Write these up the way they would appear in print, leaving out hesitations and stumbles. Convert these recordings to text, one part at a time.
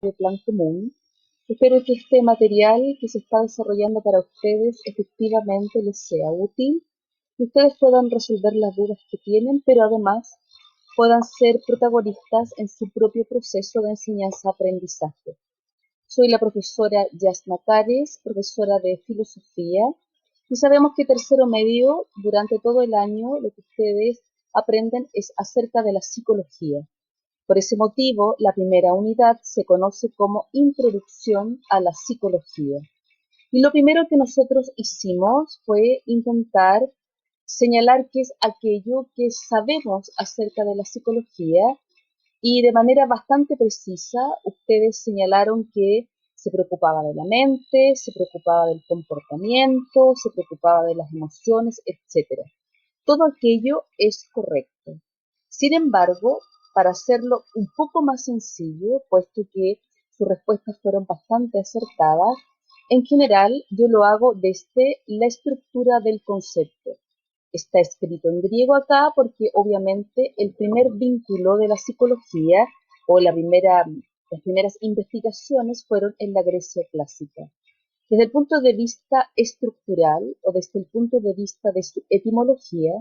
de plan común. Espero que este material que se está desarrollando para ustedes efectivamente les sea útil, que ustedes puedan resolver las dudas que tienen, pero además puedan ser protagonistas en su propio proceso de enseñanza-aprendizaje. Soy la profesora Yasna Cares, profesora de filosofía, y sabemos que tercero medio, durante todo el año, lo que ustedes aprenden es acerca de la psicología. Por ese motivo, la primera unidad se conoce como Introducción a la Psicología. Y lo primero que nosotros hicimos fue intentar señalar qué es aquello que sabemos acerca de la psicología y de manera bastante precisa ustedes señalaron que se preocupaba de la mente, se preocupaba del comportamiento, se preocupaba de las emociones, etcétera. Todo aquello es correcto. Sin embargo, para hacerlo un poco más sencillo, puesto que sus respuestas fueron bastante acertadas, en general yo lo hago desde la estructura del concepto. Está escrito en griego acá porque obviamente el primer vínculo de la psicología o las primeras investigaciones fueron en la Grecia clásica. Desde el punto de vista estructural o desde el punto de vista de su etimología,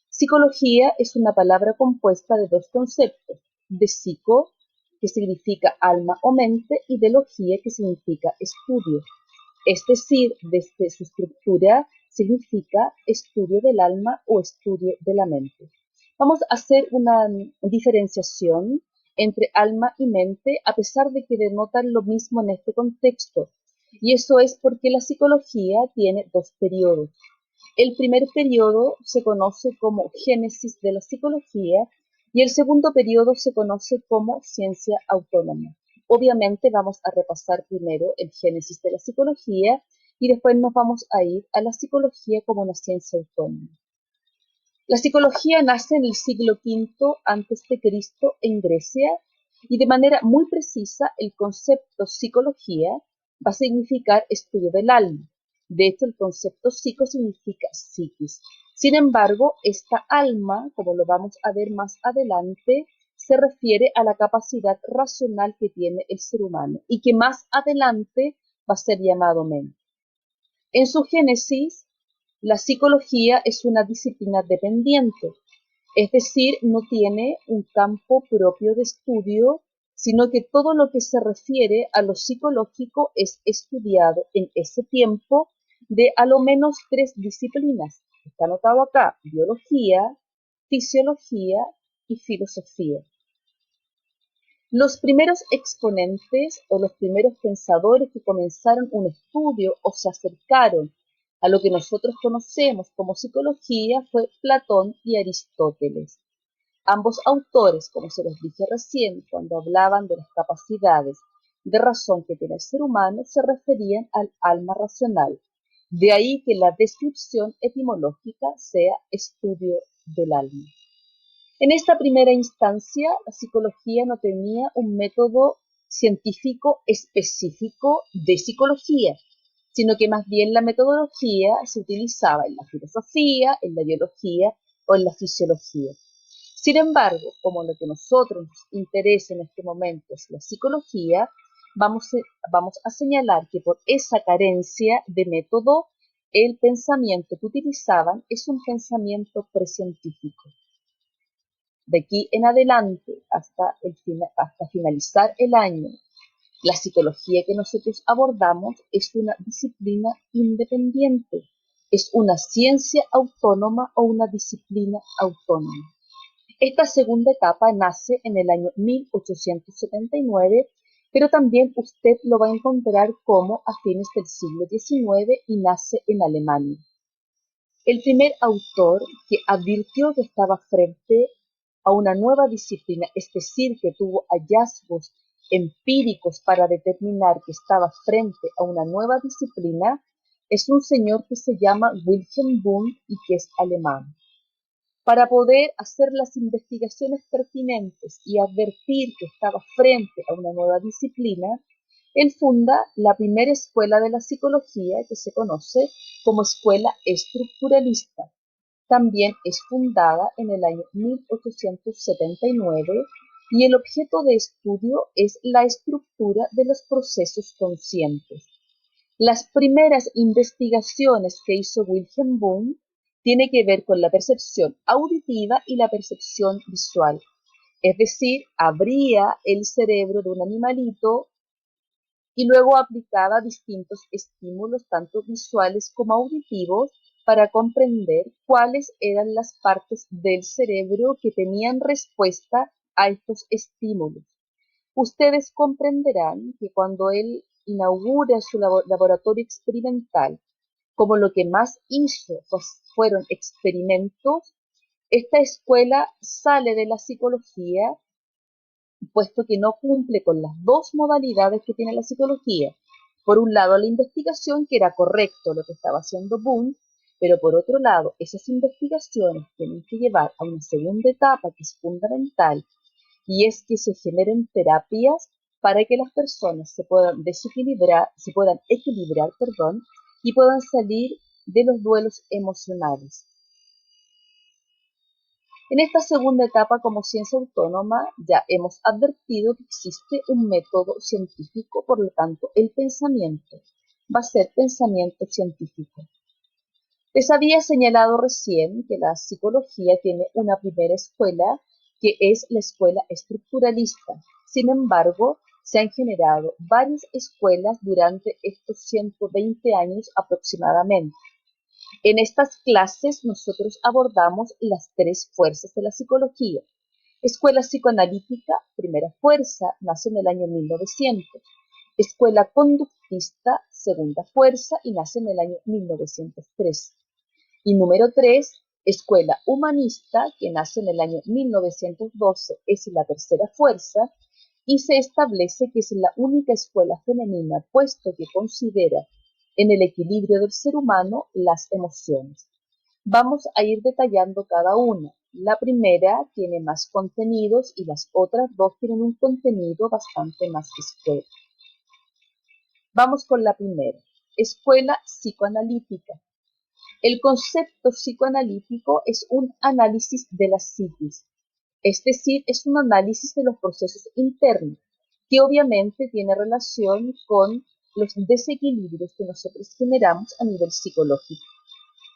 psicología es una palabra compuesta de dos conceptos, de psico, que significa alma o mente, y de logía, que significa estudio. Es decir, desde su estructura significa estudio del alma o estudio de la mente. Vamos a hacer una diferenciación entre alma y mente, a pesar de que denotan lo mismo en este contexto. Y eso es porque la psicología tiene dos periodos. El primer periodo se conoce como génesis de la psicología y el segundo periodo se conoce como ciencia autónoma. Obviamente vamos a repasar primero el génesis de la psicología y después nos vamos a ir a la psicología como una ciencia autónoma. La psicología nace en el siglo V a.C. en Grecia y de manera muy precisa el concepto psicología va a significar estudio del alma. De hecho, el concepto psico significa psiquis. Sin embargo, esta alma, como lo vamos a ver más adelante, se refiere a la capacidad racional que tiene el ser humano y que más adelante va a ser llamado mente. En su génesis, la psicología es una disciplina dependiente, es decir, no tiene un campo propio de estudio, sino que todo lo que se refiere a lo psicológico es estudiado en ese tiempo de a lo menos tres disciplinas. Está anotado acá: biología, fisiología y filosofía. Los primeros exponentes o los primeros pensadores que comenzaron un estudio o se acercaron a lo que nosotros conocemos como psicología fue Platón y Aristóteles. Ambos autores, como se los dije recién, cuando hablaban de las capacidades de razón que tiene el ser humano, se referían al alma racional. De ahí que la descripción etimológica sea estudio del alma. En esta primera instancia, la psicología no tenía un método científico específico de psicología, sino que más bien la metodología se utilizaba en la filosofía, en la biología o en la fisiología. Sin embargo, como lo que a nosotros nos interesa en este momento es la psicología, vamos a señalar que por esa carencia de método, el pensamiento que utilizaban es un pensamiento precientífico. De aquí en adelante, hasta finalizar el año, la psicología que nosotros abordamos es una disciplina independiente, es una ciencia autónoma o una disciplina autónoma. Esta segunda etapa nace en el año 1879, pero también usted lo va a encontrar como a fines del siglo XIX y nace en Alemania. El primer autor que advirtió que estaba frente a una nueva disciplina, es decir, que tuvo hallazgos empíricos para determinar que estaba frente a una nueva disciplina, es un señor que se llama Wilhelm Wundt y que es alemán. Para poder hacer las investigaciones pertinentes y advertir que estaba frente a una nueva disciplina, él funda la primera escuela de la psicología que se conoce como escuela estructuralista. También es fundada en el año 1879 y el objeto de estudio es la estructura estructura de los procesos conscientes. Las primeras investigaciones que hizo Wilhelm Wundt tienen que ver con la percepción auditiva y la percepción visual. Es decir, abría el cerebro de un animalito y luego aplicaba distintos estímulos, tanto visuales como auditivos, para comprender cuáles eran las partes del cerebro que tenían respuesta a estos estímulos. Ustedes comprenderán que cuando él inaugura su laboratorio experimental, como lo que más hizo pues, fueron experimentos, esta escuela sale de la psicología, puesto que no cumple con las dos modalidades que tiene la psicología. Por un lado, la investigación, que era correcto lo que estaba haciendo Wundt, pero por otro lado, esas investigaciones tienen que llevar a una segunda etapa que es fundamental, y es que se generen terapias para que las personas se puedan desequilibrar, se puedan equilibrar, perdón, y puedan salir de los duelos emocionales. En esta segunda etapa como ciencia autónoma ya hemos advertido que existe un método científico, por lo tanto el pensamiento va a ser pensamiento científico. Les había señalado recién que la psicología tiene una primera escuela que es la escuela estructuralista. Sin embargo, se han generado varias escuelas durante estos 120 años aproximadamente. En estas clases nosotros abordamos las tres fuerzas de la psicología. Escuela psicoanalítica, primera fuerza, nace en el año 1900. Escuela conductista, segunda fuerza, y nace en el año 1903. Y número 3, escuela humanista, que nace en el año 1912, es la tercera fuerza, y se establece que es la única escuela femenina, puesto que considera en el equilibrio del ser humano las emociones. Vamos a ir detallando cada una. La primera tiene más contenidos y las otras dos tienen un contenido bastante más escueto. Vamos con la primera, escuela psicoanalítica. El concepto psicoanalítico es un análisis de la psiquis, es decir, es un análisis de los procesos internos, que obviamente tiene relación con los desequilibrios que nosotros generamos a nivel psicológico.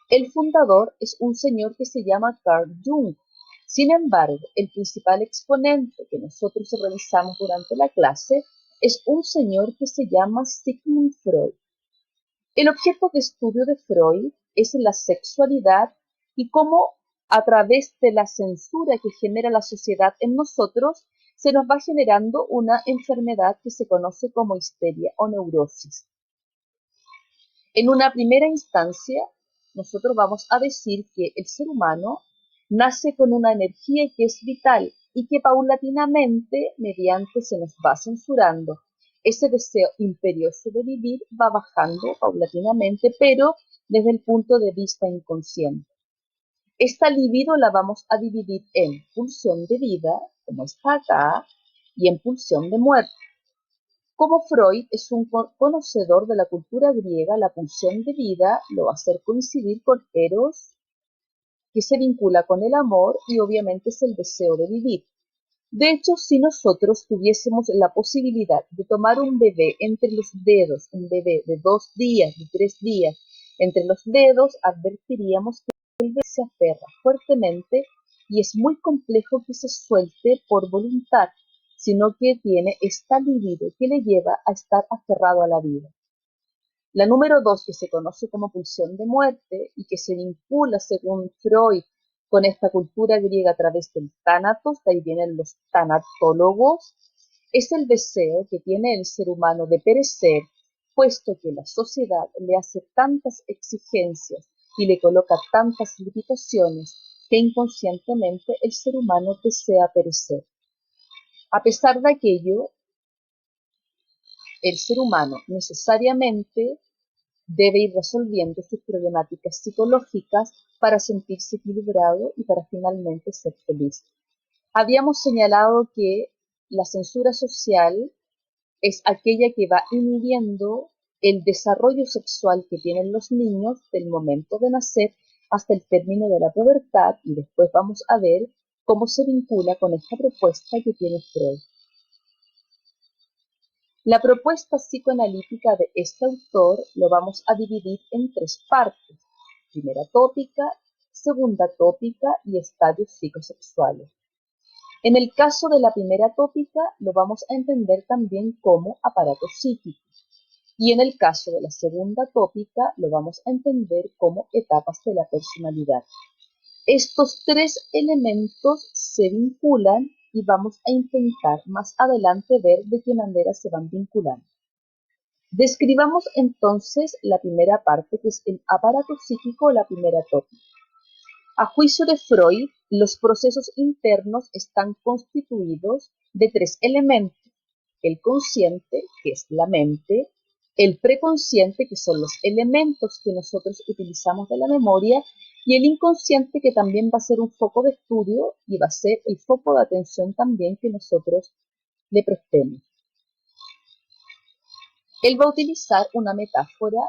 El fundador es un señor que se llama Carl Jung. Sin embargo, el principal exponente que nosotros revisamos durante la clase es un señor que se llama Sigmund Freud. El objeto de estudio de Freud es la sexualidad y cómo a través de la censura que genera la sociedad en nosotros se nos va generando una enfermedad que se conoce como histeria o neurosis. En una primera instancia, nosotros vamos a decir que el ser humano nace con una energía que es vital y que paulatinamente, mediante se nos va censurando, ese deseo imperioso de vivir va bajando paulatinamente, pero desde el punto de vista inconsciente. Esta libido la vamos a dividir en pulsión de vida, como está acá, y en pulsión de muerte. Como Freud es un conocedor de la cultura griega, la pulsión de vida lo va a hacer coincidir con Eros, que se vincula con el amor y obviamente es el deseo de vivir. De hecho, si nosotros tuviésemos la posibilidad de tomar un bebé entre los dedos, un bebé de 2 días, de 3 días, entre los dedos, advertiríamos que el bebé se aferra fuertemente y es muy complejo que se suelte por voluntad, sino que tiene esta libido que le lleva a estar aferrado a la vida. La número 2, que se conoce como pulsión de muerte y que se vincula, según Freud, con esta cultura griega a través del tánatos, de ahí vienen los tanatólogos, es el deseo que tiene el ser humano de perecer, puesto que la sociedad le hace tantas exigencias y le coloca tantas limitaciones que inconscientemente el ser humano desea perecer. A pesar de aquello, el ser humano necesariamente debe ir resolviendo sus problemáticas psicológicas para sentirse equilibrado y para finalmente ser feliz. Habíamos señalado que la censura social es aquella que va inhibiendo el desarrollo sexual que tienen los niños del momento de nacer hasta el término de la pubertad, y después vamos a ver cómo se vincula con esta propuesta que tiene Freud. La propuesta psicoanalítica de este autor lo vamos a dividir en tres partes: primera tópica, segunda tópica y estadios psicosexuales. En el caso de la primera tópica lo vamos a entender también como aparato psíquico, y en el caso de la segunda tópica lo vamos a entender como etapas de la personalidad. Estos tres elementos se vinculan y vamos a intentar más adelante ver de qué manera se van vinculando. Describamos entonces la primera parte, que es el aparato psíquico, la primera tópica. A juicio de Freud, los procesos internos están constituidos de tres elementos: el consciente, que es la mente; el preconsciente, que son los elementos que nosotros utilizamos de la memoria; y el inconsciente, que también va a ser un foco de estudio y va a ser el foco de atención también que nosotros le prestemos. Él va a utilizar una metáfora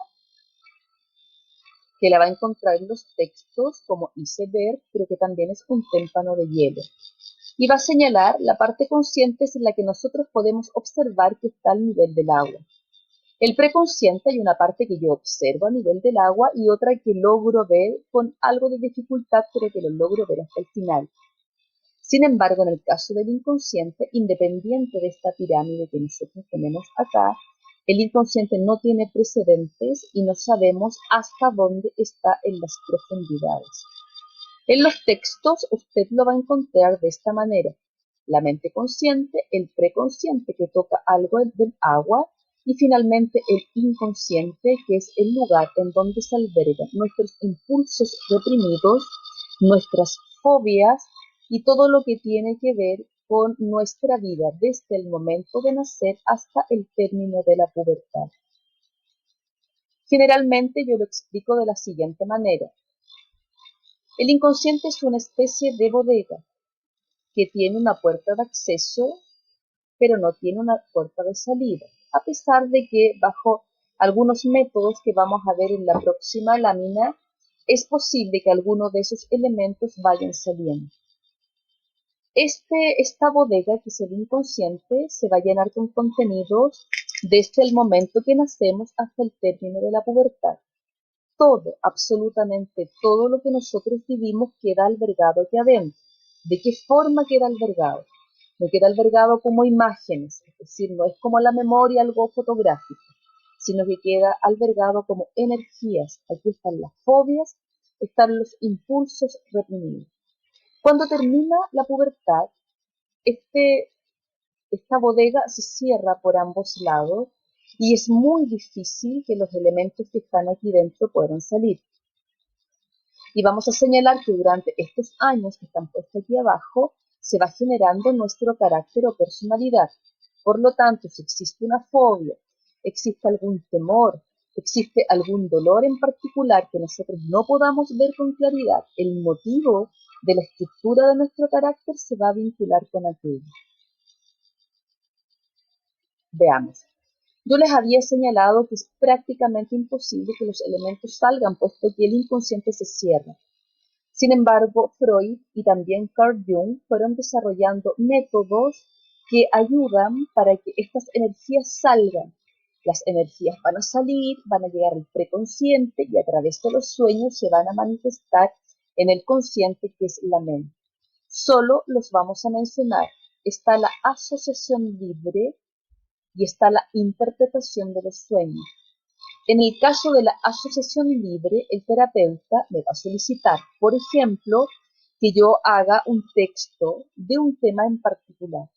que la va a encontrar en los textos como iceberg, pero que también es un témpano de hielo. Y va a señalar la parte consciente, es en la que nosotros podemos observar que está al nivel del agua. El preconsciente, hay una parte que yo observo a nivel del agua y otra que logro ver con algo de dificultad, pero que lo logro ver hasta el final. Sin embargo, en el caso del inconsciente, independiente de esta pirámide que nosotros tenemos acá, el inconsciente no tiene precedentes y no sabemos hasta dónde está en las profundidades. En los textos usted lo va a encontrar de esta manera: la mente consciente, el preconsciente que toca algo del agua y finalmente el inconsciente, que es el lugar en donde se albergan nuestros impulsos reprimidos, nuestras fobias y todo lo que tiene que ver con nuestra vida desde el momento de nacer hasta el término de la pubertad. Generalmente yo lo explico de la siguiente manera: el inconsciente es una especie de bodega que tiene una puerta de acceso, pero no tiene una puerta de salida, a pesar de que bajo algunos métodos que vamos a ver en la próxima lámina, es posible que algunos de esos elementos vayan saliendo. Esta bodega, que es el inconsciente, se va a llenar con contenidos desde el momento que nacemos hasta el término de la pubertad. Todo, absolutamente todo lo que nosotros vivimos queda albergado aquí adentro. ¿De qué forma queda albergado? No queda albergado como imágenes, es decir, no es como la memoria algo fotográfico, sino que queda albergado como energías. Aquí están las fobias, están los impulsos reprimidos. Cuando termina la pubertad, esta bodega se cierra por ambos lados y es muy difícil que los elementos que están aquí dentro puedan salir. Y vamos a señalar que durante estos años que están puestos aquí abajo, se va generando nuestro carácter o personalidad. Por lo tanto, si existe una fobia, existe algún temor, existe algún dolor en particular que nosotros no podamos ver con claridad, el motivo de la estructura de nuestro carácter se va a vincular con aquello. Veamos. Yo les había señalado que es prácticamente imposible que los elementos salgan, puesto que el inconsciente se cierra. Sin embargo, Freud y también Carl Jung fueron desarrollando métodos que ayudan para que estas energías salgan. Las energías van a salir, van a llegar al preconsciente y a través de los sueños se van a manifestar en el consciente, que es la mente. Solo los vamos a mencionar. Está la asociación libre y está la interpretación de los sueños. En el caso de la asociación libre, el terapeuta me va a solicitar, por ejemplo, que yo haga un texto de un tema en particular.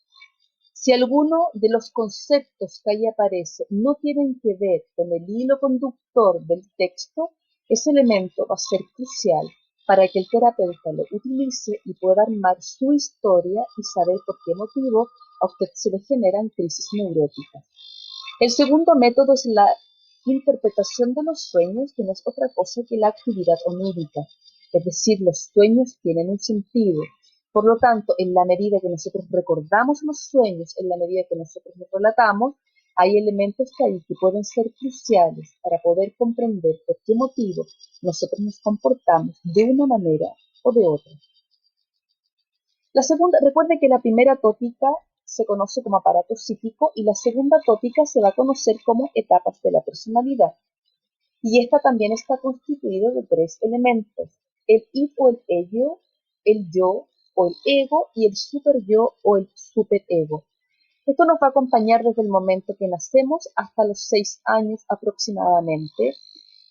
Si alguno de los conceptos que ahí aparece no tienen que ver con el hilo conductor del texto, ese elemento va a ser crucial para que el terapeuta lo utilice y pueda armar su historia y saber por qué motivo a usted se le generan crisis neuróticas. El segundo método es la interpretación de los sueños, que no es otra cosa que la actividad onírica, es decir, los sueños tienen un sentido. Por lo tanto, en la medida que nosotros recordamos los sueños, en la medida que nosotros los relatamos, hay elementos que ahí que pueden ser cruciales para poder comprender por qué motivo nosotros nos comportamos de una manera o de otra. La segunda, recuerde que la primera tópica se conoce como aparato psíquico y la segunda tópica se va a conocer como etapas de la personalidad. Y esta también está constituida de tres elementos: el id o el ello, el yo o el ego y el superyo o el superego. Esto nos va a acompañar desde el momento que nacemos hasta los 6 años aproximadamente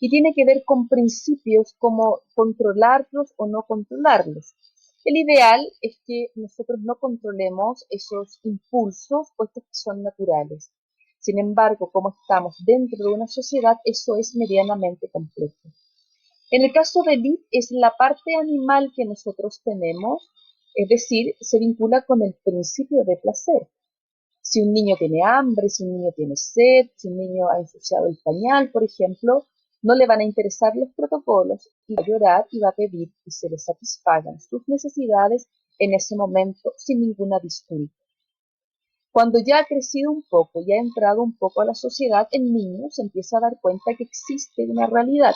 y tiene que ver con principios como controlarlos o no controlarlos. El ideal es que nosotros no controlemos esos impulsos, puestos que son naturales. Sin embargo, como estamos dentro de una sociedad, eso es medianamente complejo. En el caso del id es la parte animal que nosotros tenemos, es decir, se vincula con el principio de placer. Si un niño tiene hambre, si un niño tiene sed, si un niño ha ensuciado el pañal, por ejemplo, no le van a interesar los protocolos y va a llorar y va a pedir que se le satisfagan sus necesidades en ese momento sin ninguna disculpa. Cuando ya ha crecido un poco y ha entrado un poco a la sociedad, el niño se empieza a dar cuenta que existe una realidad.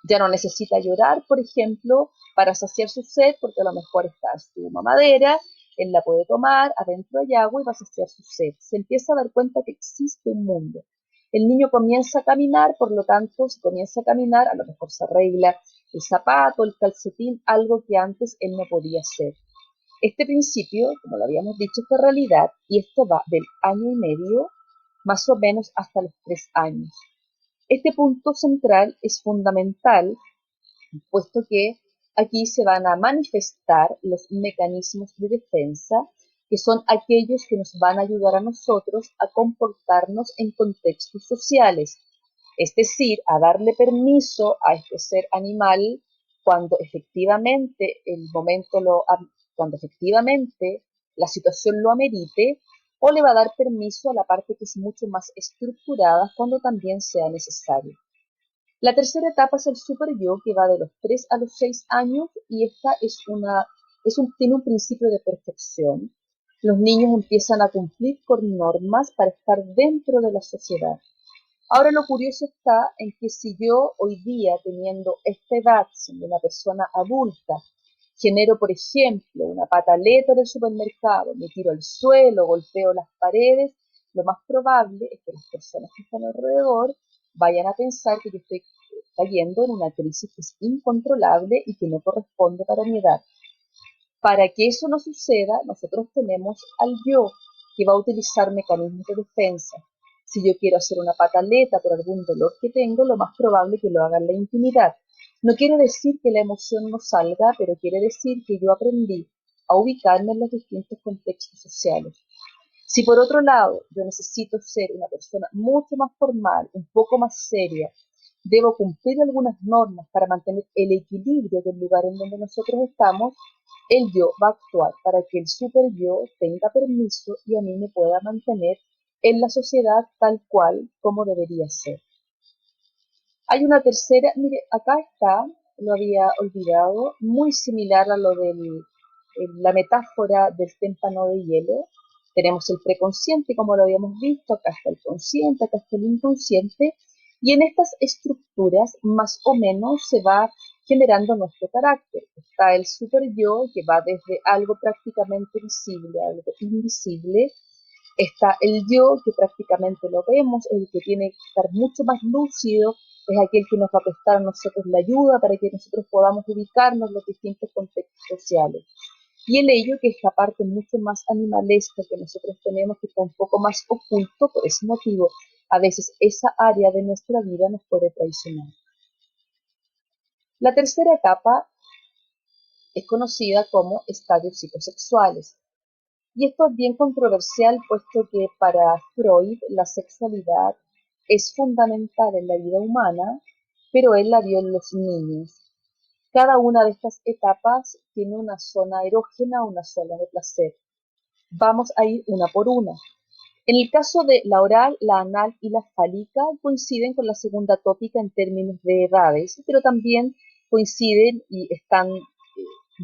Ya no necesita llorar, por ejemplo, para saciar su sed, porque a lo mejor está su mamadera, él la puede tomar, adentro hay agua y va a saciar su sed. Se empieza a dar cuenta que existe un mundo. El niño comienza a caminar, por lo tanto, si comienza a caminar, a lo mejor se arregla el zapato, el calcetín, algo que antes él no podía hacer. Este principio, como lo habíamos dicho, es de realidad y esto va del año y medio más o menos hasta los 3 años. Este punto central es fundamental, puesto que aquí se van a manifestar los mecanismos de defensa, que son aquellos que nos van a ayudar a nosotros a comportarnos en contextos sociales, es decir, a darle permiso a este ser animal cuando efectivamente cuando efectivamente la situación lo amerite, o le va a dar permiso a la parte que es mucho más estructurada cuando también sea necesario. La tercera etapa es el super yo, que va de los 3 a los 6 años y esta tiene un principio de perfección. Los niños empiezan a cumplir con normas para estar dentro de la sociedad. Ahora lo curioso está en que si yo hoy día, teniendo esta edad, siendo una persona adulta, genero, por ejemplo, una pataleta en el supermercado, me tiro al suelo, golpeo las paredes, lo más probable es que las personas que están alrededor vayan a pensar que yo estoy cayendo en una crisis que es incontrolable y que no corresponde para mi edad. Para que eso no suceda, nosotros tenemos al yo, que va a utilizar mecanismos de defensa. Si yo quiero hacer una pataleta por algún dolor que tengo, lo más probable es que lo haga en la intimidad. No quiere decir que la emoción no salga, pero quiere decir que yo aprendí a ubicarme en los distintos contextos sociales. Si por otro lado yo necesito ser una persona mucho más formal, un poco más seria, debo cumplir algunas normas para mantener el equilibrio del lugar en donde nosotros estamos, el yo va a actuar para que el super yo tenga permiso y a mí me pueda mantener en la sociedad tal cual como debería ser. Hay una tercera, mire, acá está, lo había olvidado, muy similar a lo de la metáfora del témpano de hielo. Tenemos el preconsciente, como lo habíamos visto, acá está el consciente, acá está el inconsciente, y en estas estructuras más o menos se va generando nuestro carácter. Está el super yo, que va desde algo prácticamente visible a algo invisible. Está el yo, que prácticamente lo vemos, el que tiene que estar mucho más lúcido, es aquel que nos va a prestar a nosotros la ayuda para que nosotros podamos ubicarnos en los distintos contextos sociales. Y el ello, que es la parte mucho más animalesca que nosotros tenemos, que está un poco más oculto. Por ese motivo, a veces esa área de nuestra vida nos puede traicionar. La tercera etapa es conocida como estadios psicosexuales. Y esto es bien controversial, puesto que para Freud la sexualidad es fundamental en la vida humana, pero él la vio en los niños. Cada una de estas etapas tiene una zona erógena, una zona de placer. Vamos a ir una por una. En el caso de la oral, la anal y la fálica coinciden con la segunda tópica en términos de edades, pero también coinciden y están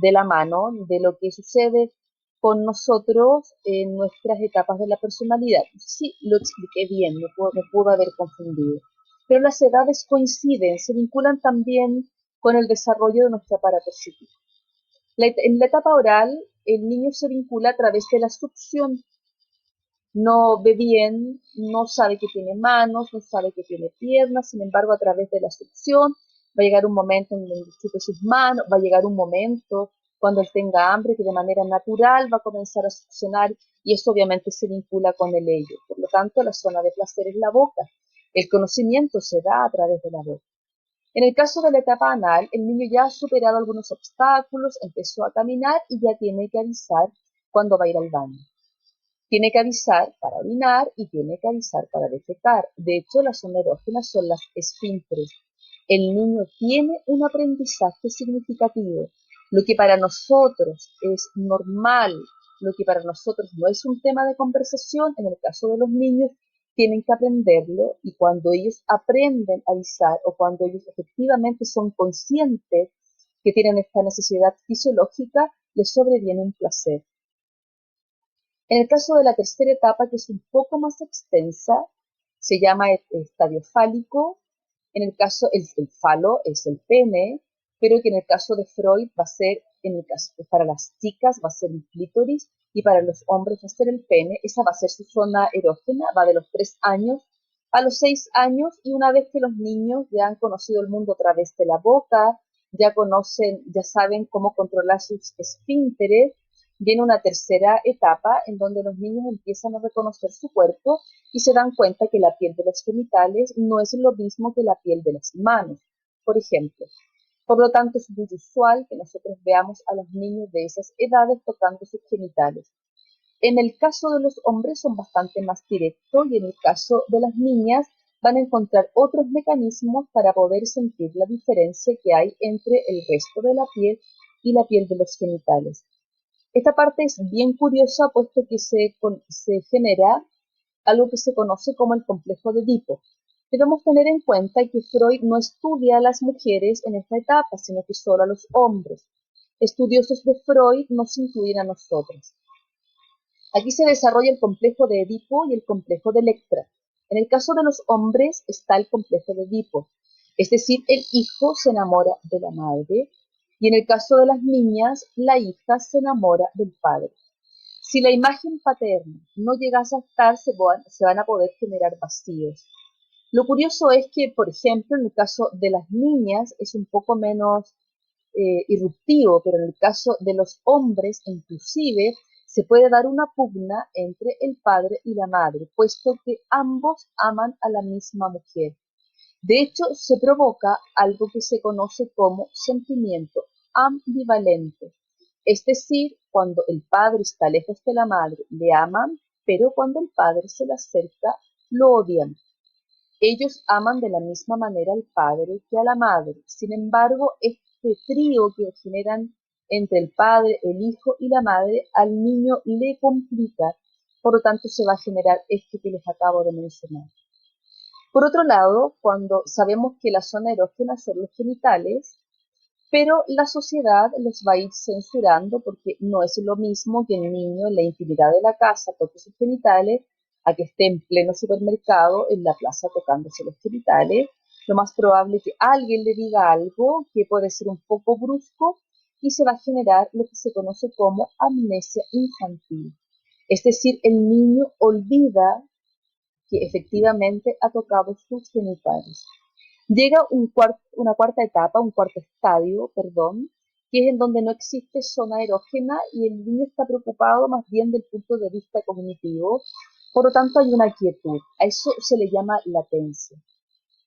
de la mano de lo que sucede con nosotros en nuestras etapas de la personalidad. Sí, lo expliqué bien, me pudo haber confundido. Pero las edades coinciden, se vinculan también con el desarrollo de nuestro aparato psíquico. En la etapa oral, el niño se vincula a través de la succión. No ve bien, no sabe que tiene manos, no sabe que tiene piernas, sin embargo, a través de la succión va a llegar un momento en donde chupe sus manos, va a llegar un momento cuando él tenga hambre que de manera natural va a comenzar a succionar y eso obviamente se vincula con el ello. Por lo tanto, la zona de placer es la boca. El conocimiento se da a través de la boca. En el caso de la etapa anal, el niño ya ha superado algunos obstáculos, empezó a caminar y ya tiene que avisar cuando va a ir al baño. Tiene que avisar para orinar y tiene que avisar para defecar. De hecho, las zona erógenas son las esfínteres. El niño tiene un aprendizaje significativo. Lo que para nosotros es normal, lo que para nosotros no es un tema de conversación, en el caso de los niños, tienen que aprenderlo y cuando ellos aprenden a avisar o cuando ellos efectivamente son conscientes que tienen esta necesidad fisiológica, les sobreviene un placer. En el caso de la tercera etapa, que es un poco más extensa, se llama estadio fálico. En el caso, el falo es el pene, pero que en el caso de Freud va a ser, en el caso, para las chicas va a ser el clítoris y para los hombres va a ser el pene. Esa va a ser su zona erógena, va de los 3 años a los 6 años y una vez que los niños ya han conocido el mundo a través de la boca, ya conocen, ya saben cómo controlar sus esfínteres, viene una tercera etapa en donde los niños empiezan a reconocer su cuerpo y se dan cuenta que la piel de los genitales no es lo mismo que la piel de las manos, por ejemplo. Por lo tanto, es muy usual que nosotros veamos a los niños de esas edades tocando sus genitales. En el caso de los hombres son bastante más directos y en el caso de las niñas van a encontrar otros mecanismos para poder sentir la diferencia que hay entre el resto de la piel y la piel de los genitales. Esta parte es bien curiosa puesto que se genera algo que se conoce como el complejo de Edipo. Debemos tener en cuenta que Freud no estudia a las mujeres en esta etapa, sino que solo a los hombres. Estudiosos de Freud nos incluyen a nosotros. Aquí se desarrolla el complejo de Edipo y el complejo de Electra. En el caso de los hombres está el complejo de Edipo, es decir, el hijo se enamora de la madre y en el caso de las niñas, la hija se enamora del padre. Si la imagen paterna no llegase a estar, se van a poder generar vacíos. Lo curioso es que, por ejemplo, en el caso de las niñas es un poco menos irruptivo, pero en el caso de los hombres, inclusive, se puede dar una pugna entre el padre y la madre, puesto que ambos aman a la misma mujer. De hecho, se provoca algo que se conoce como sentimiento ambivalente. Es decir, cuando el padre está lejos de la madre, le aman, pero cuando el padre se le acerca, lo odian. Ellos aman de la misma manera al padre que a la madre. Sin embargo, este trío que generan entre el padre, el hijo y la madre, al niño le complica, por lo tanto se va a generar esto que les acabo de mencionar. Por otro lado, cuando sabemos que la zona erógena son los genitales, pero la sociedad los va a ir censurando porque no es lo mismo que el niño en la intimidad de la casa toque sus genitales a que esté en pleno supermercado en la plaza tocándose los genitales. Lo más probable es que alguien le diga algo que puede ser un poco brusco y se va a generar lo que se conoce como amnesia infantil. Es decir, el niño olvida que efectivamente ha tocado sus genitales. Llega una cuarta etapa, un cuarto estadio, perdón, que es en donde no existe zona erógena y el niño está preocupado más bien del punto de vista cognitivo, por lo tanto hay una quietud, a eso se le llama latencia.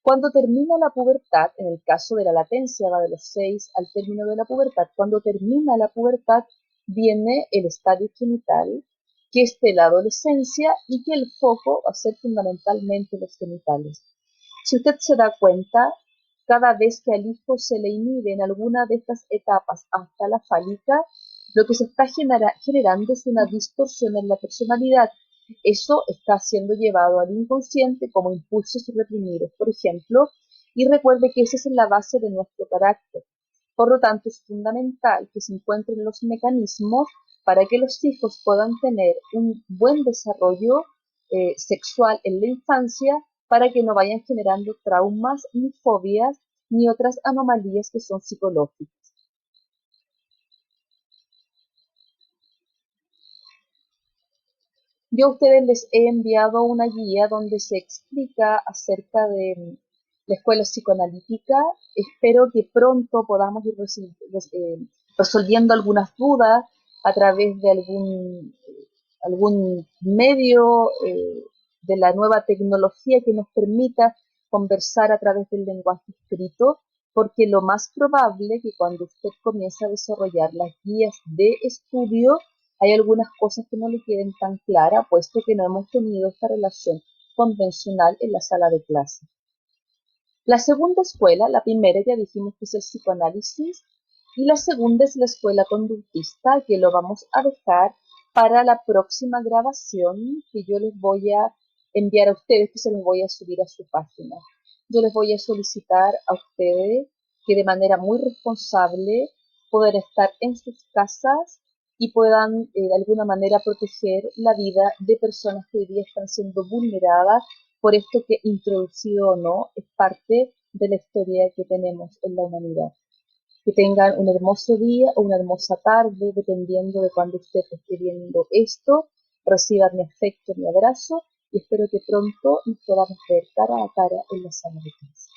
Cuando termina la pubertad, en el caso de la latencia va de los 6 al término de la pubertad, cuando termina la pubertad viene el estadio genital, que es de la adolescencia y que el foco va a ser fundamentalmente los genitales. Si usted se da cuenta, cada vez que al hijo se le inhibe en alguna de estas etapas hasta la fálica, lo que se está generando es una distorsión en la personalidad. Eso está siendo llevado al inconsciente como impulsos reprimidos, por ejemplo, y recuerde que esa es la base de nuestro carácter. Por lo tanto, es fundamental que se encuentren los mecanismos para que los hijos puedan tener un buen desarrollo sexual en la infancia para que no vayan generando traumas ni fobias ni otras anomalías que son psicológicas. Yo a ustedes les he enviado una guía donde se explica acerca de la escuela psicoanalítica. Espero que pronto podamos ir resolviendo algunas dudas a través de algún medio de la nueva tecnología que nos permita conversar a través del lenguaje escrito, porque lo más probable es que cuando usted comience a desarrollar las guías de estudio, hay algunas cosas que no le queden tan claras, puesto que no hemos tenido esta relación convencional en la sala de clase. La segunda escuela, la primera ya dijimos que es el psicoanálisis, y la segunda es la escuela conductista, que lo vamos a dejar para la próxima grabación que yo les voy a enviar a ustedes, que se los voy a subir a su página. Yo les voy a solicitar a ustedes que de manera muy responsable puedan estar en sus casas y puedan de alguna manera proteger la vida de personas que hoy día están siendo vulneradas por esto que, introducido o no, es parte de la historia que tenemos en la humanidad. Que tengan un hermoso día o una hermosa tarde, dependiendo de cuando usted esté viendo esto. Reciba mi afecto, mi abrazo y espero que pronto nos podamos ver cara a cara en la sala de clase.